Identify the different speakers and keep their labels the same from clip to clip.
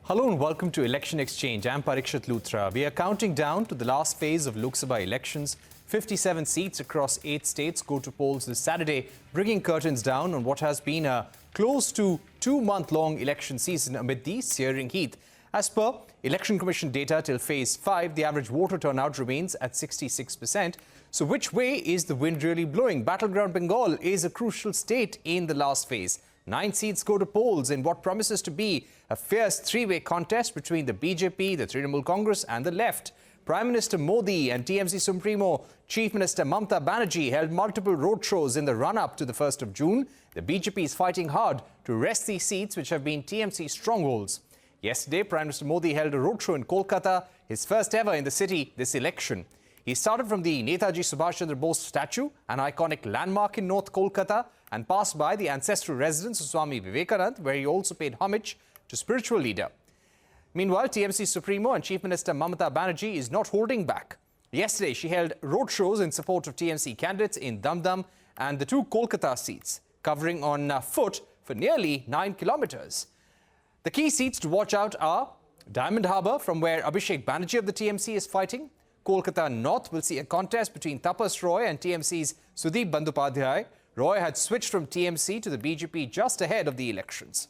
Speaker 1: Hello and welcome to Election Exchange. I'm Parikshit Luthra. We are counting down to the last phase of Lok Sabha elections. 57 seats across 8 states go to polls this Saturday, bringing curtains down on what has been a close to 2-month-long election season amid the searing heat. As per Election Commission data till phase 5, the average voter turnout remains at 66%. So which way is the wind really blowing? Battleground Bengal is a crucial state in the last phase. 9 seats go to polls in what promises to be a fierce three-way contest between the BJP, the Trinamool Congress and the left. Prime Minister Modi and TMC Supremo Chief Minister Mamata Banerjee held multiple roadshows in the run-up to the 1st of June. The BJP is fighting hard to wrest these seats which have been TMC strongholds. Yesterday, Prime Minister Modi held a roadshow in Kolkata, his first ever in the city this election. He started from the Netaji Subhash Chandra Bose statue, an iconic landmark in North Kolkata, and passed by the ancestral residence of Swami Vivekananda, where he also paid homage to spiritual leader. Meanwhile, TMC Supremo and Chief Minister Mamata Banerjee is not holding back. Yesterday, she held roadshows in support of TMC candidates in Dum and the 2 Kolkata seats, covering on foot for nearly 9 kilometers. The key seats to watch out are Diamond Harbour, from where Abhishek Banerjee of the TMC is fighting. Kolkata North will see a contest between Tapas Roy and TMC's Sudeep Bandyopadhyay. Roy had switched from TMC to the BJP just ahead of the elections.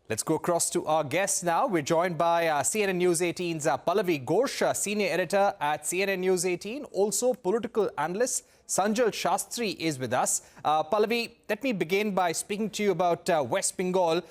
Speaker 1: Let's go across to our guests now. We're joined by CNN News 18's Pallavi Ghosh, senior editor at CNN News 18. Also, political analyst Sanjal Shastri is with us. Pallavi, let me begin by speaking to you about West Bengal.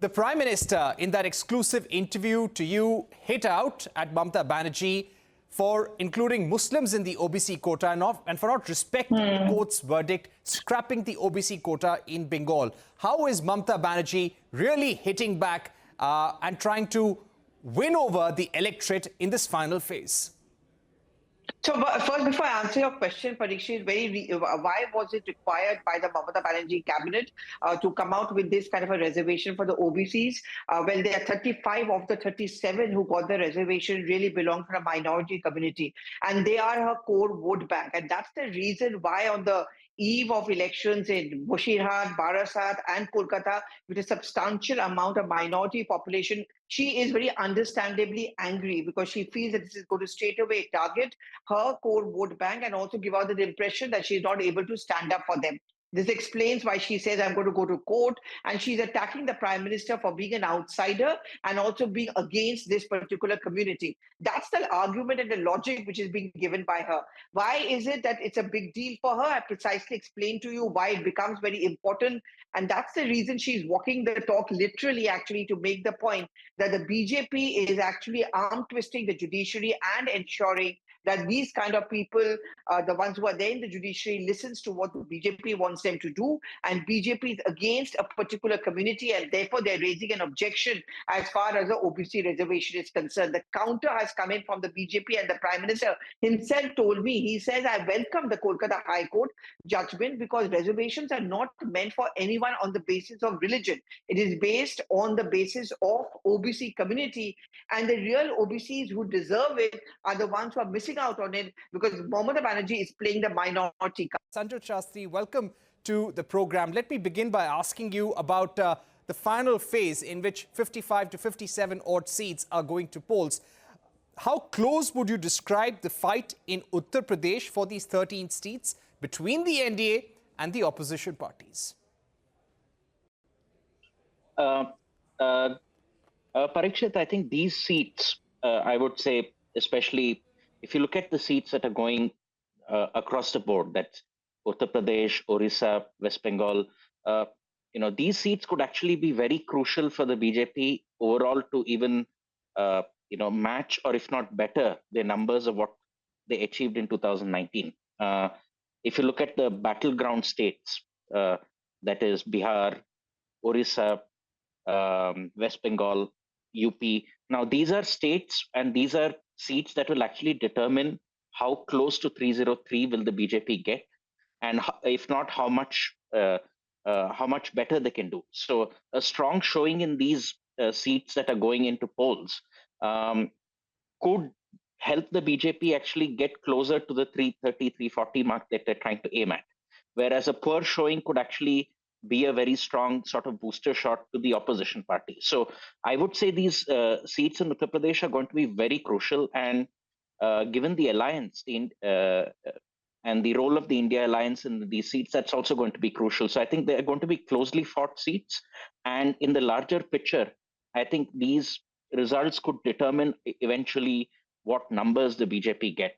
Speaker 1: The Prime Minister, in that exclusive interview to you, hit out at Mamata Banerjee for including Muslims in the OBC quota and for not respecting the court's verdict, scrapping the OBC quota in Bengal. How is Mamata Banerjee really hitting back and trying to win over the electorate in this final phase?
Speaker 2: So first, before I answer your question, Parikshit, why was it required by the Mamata Banerjee cabinet to come out with this kind of a reservation for the OBCs? Well, there are 35 of the 37 who got the reservation really belong to a minority community, and they are her core vote bank. And that's the reason why on the eve of elections in Bashirhat, Barasat and Kolkata, with a substantial amount of minority population, she is very understandably angry because she feels that this is going to straight away target her core vote bank and also give out the impression that she is not able to stand up for them. This explains why she says, I'm going to go to court, and she's attacking the Prime Minister for being an outsider and also being against this particular community. That's the argument and the logic which is being given by her. Why is it that it's a big deal for her? I precisely explained to you why it becomes very important, and that's the reason she's walking the talk literally, actually, to make the point that the BJP is actually arm twisting the judiciary and ensuring that these kind of people, the ones who are there in the judiciary, listens to what the BJP wants them to do, and BJP is against a particular community, and therefore they're raising an objection as far as the OBC reservation is concerned. The counter has come in from the BJP, and the Prime Minister himself told me, he says, I welcome the Kolkata High Court judgment because reservations are not meant for anyone on the basis of religion. It is based on the basis of OBC community, and the real OBCs who deserve it are the ones who are missing out on it because Mamata Banerjee is playing the minority.
Speaker 1: Sanjal Shastri, welcome to the program. Let me begin by asking you about the final phase in which 55 to 57 odd seats are going to polls. How close would you describe the fight in Uttar Pradesh for these 13 seats between the NDA and the opposition parties?
Speaker 3: Parikshit, I think these seats, I would say, especially if you look at the seats that are going across the board, that's Uttar Pradesh, Orissa, West Bengal, these seats could actually be very crucial for the BJP overall to even, match or if not better the numbers of what they achieved in 2019. If you look at the battleground states, that is Bihar, Orissa, West Bengal, UP. Now, these are states and these are seats that will actually determine how close to 303 will the BJP get, and if not, how much better they can do. So a strong showing in these seats that are going into polls could help the BJP actually get closer to the 330, 340 mark that they're trying to aim at. Whereas a poor showing could actually be a very strong sort of booster shot to the opposition party. So I would say these seats in Uttar Pradesh are going to be very crucial. And given the alliance and the role of the India alliance in these seats, that's also going to be crucial. So I think they're going to be closely fought seats. And in the larger picture, I think these results could determine eventually what numbers the BJP get.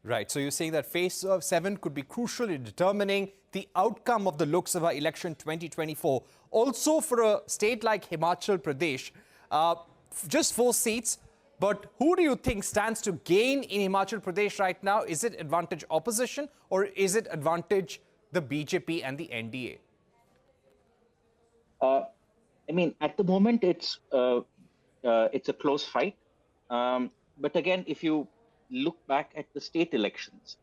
Speaker 1: Right. So you're saying that phase 7 could be crucial in determining the outcome of the Lok Sabha election 2024. Also for a state like Himachal Pradesh, just 4 seats. But who do you think stands to gain in Himachal Pradesh right now? Is it advantage opposition or is it advantage the BJP and the NDA?
Speaker 3: I mean, at the moment, it's a close fight. But again, if you look back at the state elections,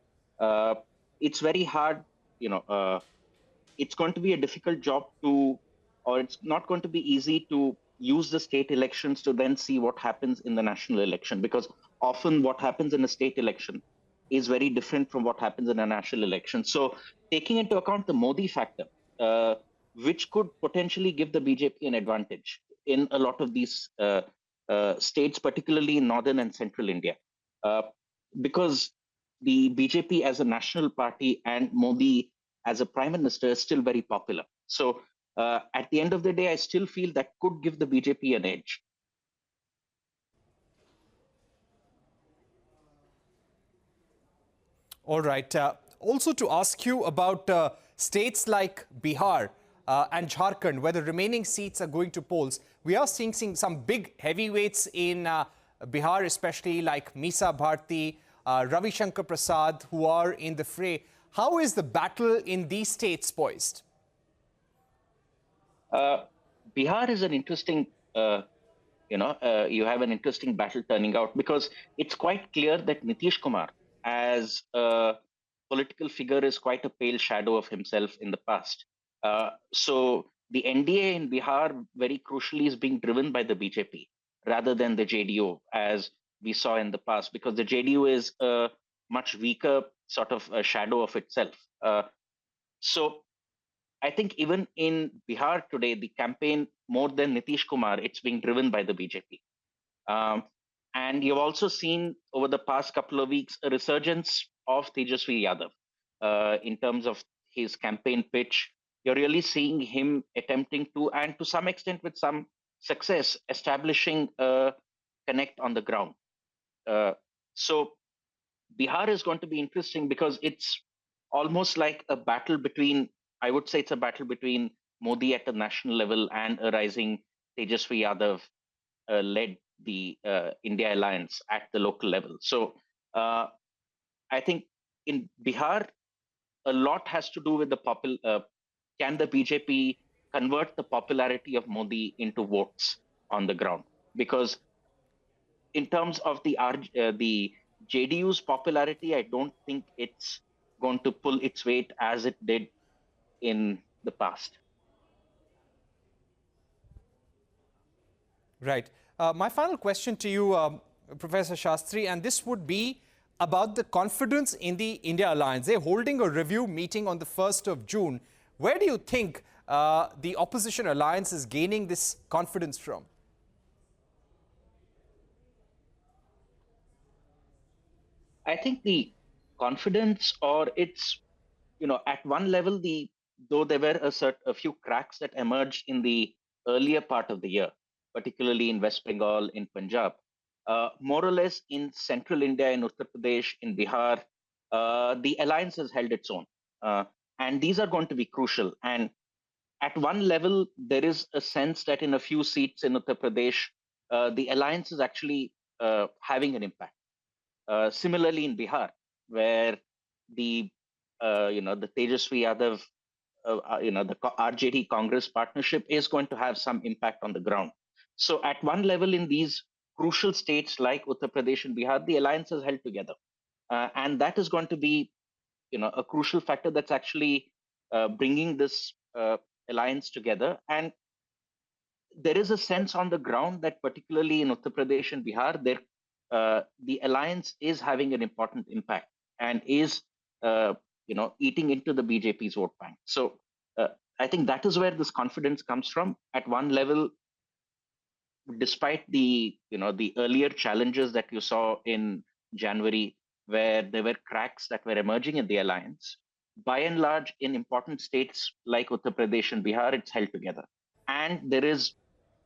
Speaker 3: it's very hard. It's going to be a difficult job or it's not going to be easy to use the state elections to then see what happens in the national election, because often what happens in a state election is very different from what happens in a national election. So taking into account the Modi factor, which could potentially give the BJP an advantage in a lot of these states, particularly in northern and central India, because the BJP as a national party and Modi as a prime minister is still very popular. So at the end of the day, I still feel that could give the BJP an edge.
Speaker 1: All right. Also to ask you about states like Bihar and Jharkhand, where the remaining seats are going to polls. We are seeing some big heavyweights in Bihar, especially like Misa Bharti, Ravi Shankar Prasad, who are in the fray. How is the battle in these states poised?
Speaker 3: Bihar is an interesting, you have an interesting battle turning out, because it's quite clear that Nitish Kumar, as a political figure, is quite a pale shadow of himself in the past. So the NDA in Bihar, very crucially, is being driven by the BJP rather than the JDU, as we saw in the past, because the JDU is a much weaker sort of a shadow of itself. So I think even in Bihar today, the campaign, more than Nitish Kumar, it's being driven by the BJP. And you've also seen over the past couple of weeks a resurgence of Tejasvi Yadav in terms of his campaign pitch. You're really seeing him attempting to, and to some extent with some success, establishing a connect on the ground. So Bihar is going to be interesting because it's almost like a battle between, I would say it's a battle between Modi at the national level and a rising Tejasvi Yadav led the India alliance at the local level. So I think in Bihar, a lot has to do with can the BJP convert the popularity of Modi into votes on the ground? Because in terms of the JDU's popularity, I don't think it's going to pull its weight as it did in the past.
Speaker 1: Right. My final question to you, Professor Shastri, and this would be about the confidence in the India alliance. They're holding a review meeting on the 1st of June. Where do you think the opposition alliance is gaining this confidence from?
Speaker 3: I think the confidence, or it's, at one level, though there were a few cracks that emerged in the earlier part of the year, particularly in West Bengal, in Punjab, more or less in central India, in Uttar Pradesh, in Bihar, the alliance has held its own. And these are going to be crucial. And at one level, there is a sense that in a few seats in Uttar Pradesh, the alliance is actually having an impact. Similarly, in Bihar, where the the Tejasvi Yadav, the RJD Congress partnership is going to have some impact on the ground. So, at one level, in these crucial states like Uttar Pradesh and Bihar, the alliance is held together, and that is going to be, a crucial factor that's actually bringing this alliance together. And there is a sense on the ground that, particularly in Uttar Pradesh and Bihar, the alliance is having an important impact and is eating into the BJP's vote bank. So I think that is where this confidence comes from. At one level, despite the earlier challenges that you saw in January, where there were cracks that were emerging in the alliance, by and large, in important states like Uttar Pradesh and Bihar, it's held together. And there is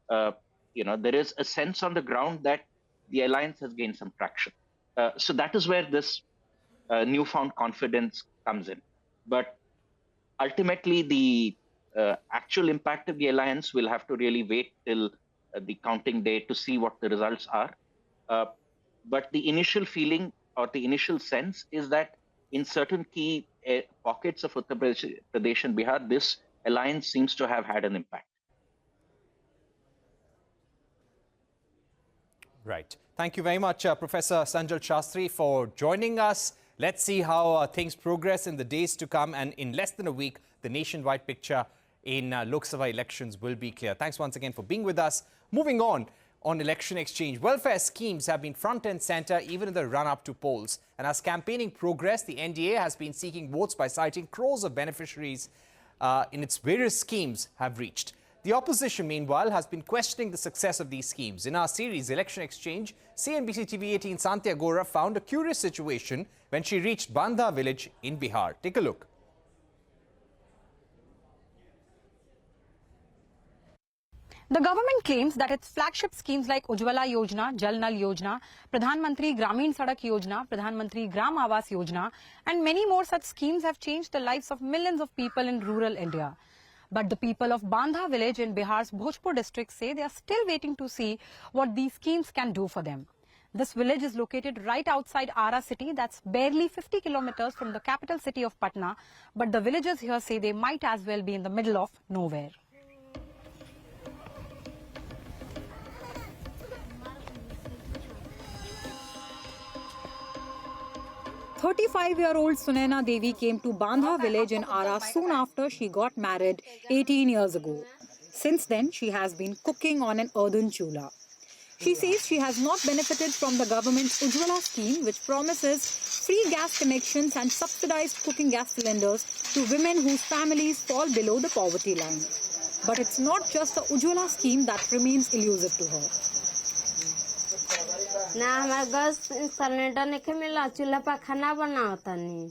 Speaker 3: a sense on the ground that the alliance has gained some traction. So that is where this newfound confidence comes in. But ultimately, the actual impact of the alliance will have to really wait till the counting day to see what the results are. But the initial feeling or the initial sense is that in certain key pockets of Uttar Pradesh and Bihar, this alliance seems to have had an impact.
Speaker 1: Right. Thank you very much, Professor Sanjal Shastri, for joining us. Let's see how things progress in the days to come. And in less than a week, the nationwide picture in Lok Sabha elections will be clear. Thanks once again for being with us. Moving on election exchange, welfare schemes have been front and center even in the run-up to polls. And as campaigning progressed, the NDA has been seeking votes by citing crores of beneficiaries in its various schemes have reached. The opposition, meanwhile, has been questioning the success of these schemes. In our series, Election Exchange, CNBC-TV18 Santya Gora found a curious situation when she reached Bandha village in Bihar. Take a look.
Speaker 4: The government claims that its flagship schemes like Ujjwala Yojana, Jal Nal Yojana, Pradhan Mantri Gramin Sadak Yojana, Pradhan Mantri Gram Awas Yojana and many more such schemes have changed the lives of millions of people in rural India. But the people of Bandha village in Bihar's Bhojpur district say they are still waiting to see what these schemes can do for them. This village is located right outside Ara city, that's barely 50 kilometers from the capital city of Patna, but the villagers here say they might as well be in the middle of nowhere. "35-year-old Sunaina Devi came to Bandha village in Ara soon after she got married 18 years ago. Since then, she has been cooking on an earthen chula. She says she has not benefited from the government's Ujjwala scheme, which promises free gas connections and subsidized cooking gas cylinders to women whose families fall below the poverty line. But it's not just the Ujjwala scheme that remains elusive to her.
Speaker 5: ना हमारे gas cylinder नहीं मिला, चूल्हा पर खाना बनाता नहीं,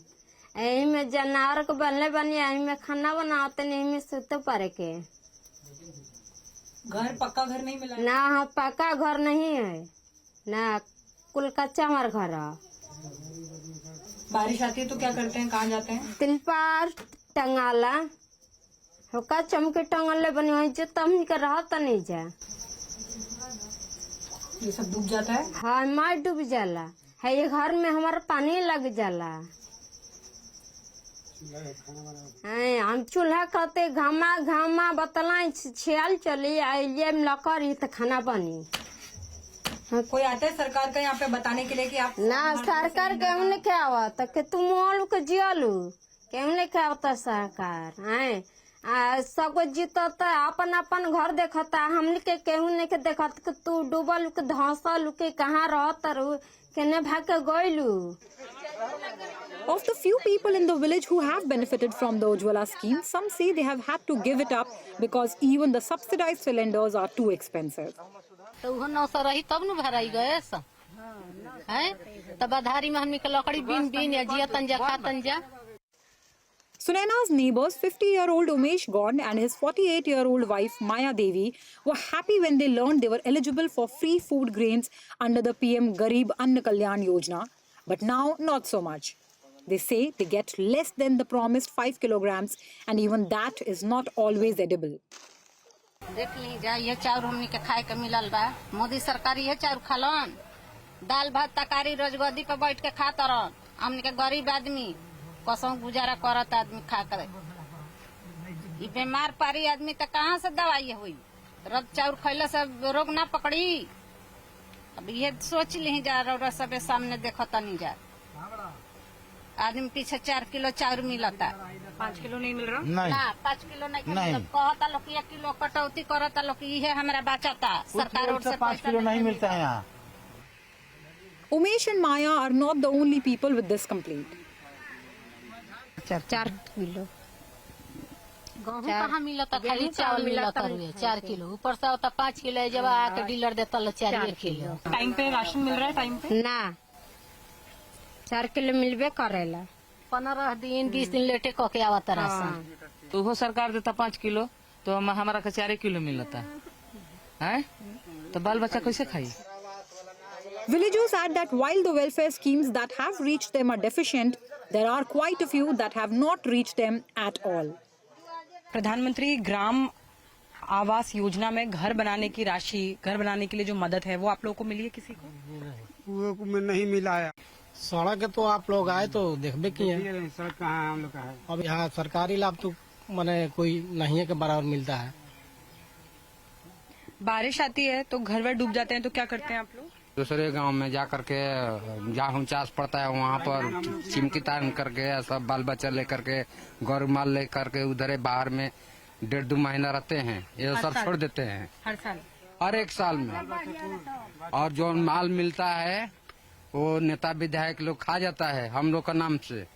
Speaker 5: यही में जानवर को बनले बनी, यही में खाना बनाते नहीं, यही में सुते पड़े के।
Speaker 4: घर पक्का घर नहीं मिला?
Speaker 5: ना हाँ पक्का घर नहीं है, ना कुल कच्चा हमारा घर है।
Speaker 4: बारिश आती है तो क्या करते हैं, कहाँ जाते हैं?
Speaker 5: तिल पार टंगाला, होका चमके टंगले बनी हुई जो तम के रहता नहीं जा।
Speaker 4: ये सब डूब जाता है?
Speaker 5: हाँ मार डूब जाला है, ये घर में हमारा पानी लग जाला। हम चूल्हा कहते घामा घामा बतला छियाल चली आइए लकर तो खाना बनी।
Speaker 4: कोई आता है सरकार का यहाँ पे बताने के लिए कि आप
Speaker 5: ना सरकार क्यों नहीं क्या हुआ तो कि तुम मोलू के जियालू क्यों नहीं क्या होता सरकार है, सब जीतता अपन अपन घर देखता, हमने के केहू नहीं के देखता कि तू डूबल के धंसल के कहाँ रहता रू केने भाग के गइलू।
Speaker 4: Of the few people in the village who have benefited from the Ujjwala scheme, some say they have had to give it up because even the subsidized cylinders are too expensive.
Speaker 6: तो वो 900 रही तब न भराई gas है, तब आधारी में हमने के लकड़ी बीन बीन या जिया तंजा खा तंजा।
Speaker 4: Sunaina's neighbors, 50-year-old Umesh Gond and his 48-year-old wife Maya Devi were happy when they learned they were eligible for free food grains under the PM Garib Ann Kalyan Yojana. But now, not so much. They say they get less than the promised 5 kilograms and even that is not always edible.
Speaker 6: देख लीजिए ये चाउर हमने के खाए के मिलल बा, मोदी सरकार ये चाउर खालन, दाल भात तरकारी रोज गद्दी पे बैठ के खाता रहन, हमने के गरीब आदमी कसम गुजारा करत आदमी खा कर, ये बीमार पारी आदमी तो कहाँ से दवाई हुई, रद चाउर खैला से रोग ना पकड़ी। अब ये सोच ली जा रहा सबे सामने देखता नहीं जा, आदमी पीछे 4 किलो चाउर मिलता,
Speaker 4: 5 किलो नहीं मिल रहा?
Speaker 6: ना 5 किलो नहीं कहता लोग 1 किलो कटौती करता लोग, ये हमारा बचाता सरकार और से 5 किलो नहीं मिलता है यहाँ।
Speaker 4: Umesh and Maya are not the only people with this complaint.
Speaker 5: 4 kilo
Speaker 6: गेहूं कहाँ मिलता, खाली चावल मिलता रुए 4 किलो, ऊपर से होता 5 किलो, जब आके डीलर देता लो 4 किलो।
Speaker 4: टाइम पे राशन मिल रहा है टाइम पे?
Speaker 5: ना 4 किलो मिलबे करेला।
Speaker 6: 15 दिन 20 दिन लेटे कह के आवता राशन।
Speaker 7: तो वो सरकार देता 5 किलो, तो हमारा का 4 किलो मिलता है, तो बाल बच्चा कैसे खाई?
Speaker 4: Villagers add that while the welfare schemes that have reached them are deficient, there are quite a few that have not reached them at all. प्रधानमंत्री ग्राम आवास योजना में घर बनाने की राशि, घर बनाने के लिए जो मदद है, वो आप लोगों को मिली है किसी को?
Speaker 8: वो नहीं मिला है।
Speaker 9: सड़क तो आप लोग आए तो देखबे किए,
Speaker 8: सड़क कहाँ हम लोग का है?
Speaker 9: अब यहाँ सरकारी लाभ तो माने कोई नहीं है के बराबर मिलता है।
Speaker 4: बारिश आती है तो घर वर डूब जाते हैं, तो क्या करते हैं आप लोग?
Speaker 10: दूसरे गांव में जा करके जहाँ चास पड़ता है वहाँ पर चिमकी तान करके सब बाल बच्चा लेकर के गौर माल लेकर के उधर बाहर में 1.5-2 महीना रहते हैं, ये सब छोड़ देते हैं
Speaker 4: हर साल?
Speaker 10: हर एक साल में। और जो माल मिलता है वो नेता विधायक लोग खा जाता है हम लोग का नाम से।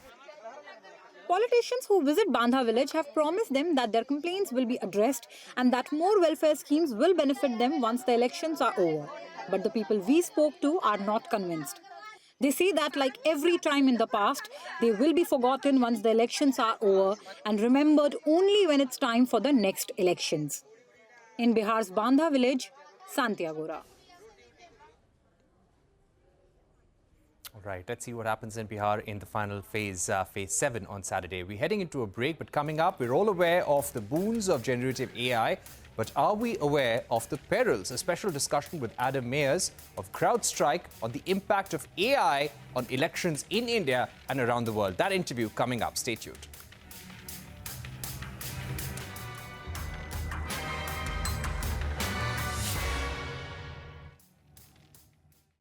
Speaker 4: Politicians who visit Bandha village have promised them that their complaints will be addressed and that more welfare schemes will benefit them once the elections are over. But the people we spoke to are not convinced. They say that like every time in the past, they will be forgotten once the elections are over and remembered only when it's time for the next elections. In Bihar's Bandha village, Santiagora.
Speaker 1: All right, let's see what happens in Bihar in the final phase, phase 7 on Saturday. We're heading into a break, but coming up, we're all aware of the boons of generative AI, but are we aware of the perils? A special discussion with Adam Mayers of CrowdStrike on the impact of AI on elections in India and around the world. That interview coming up. Stay tuned.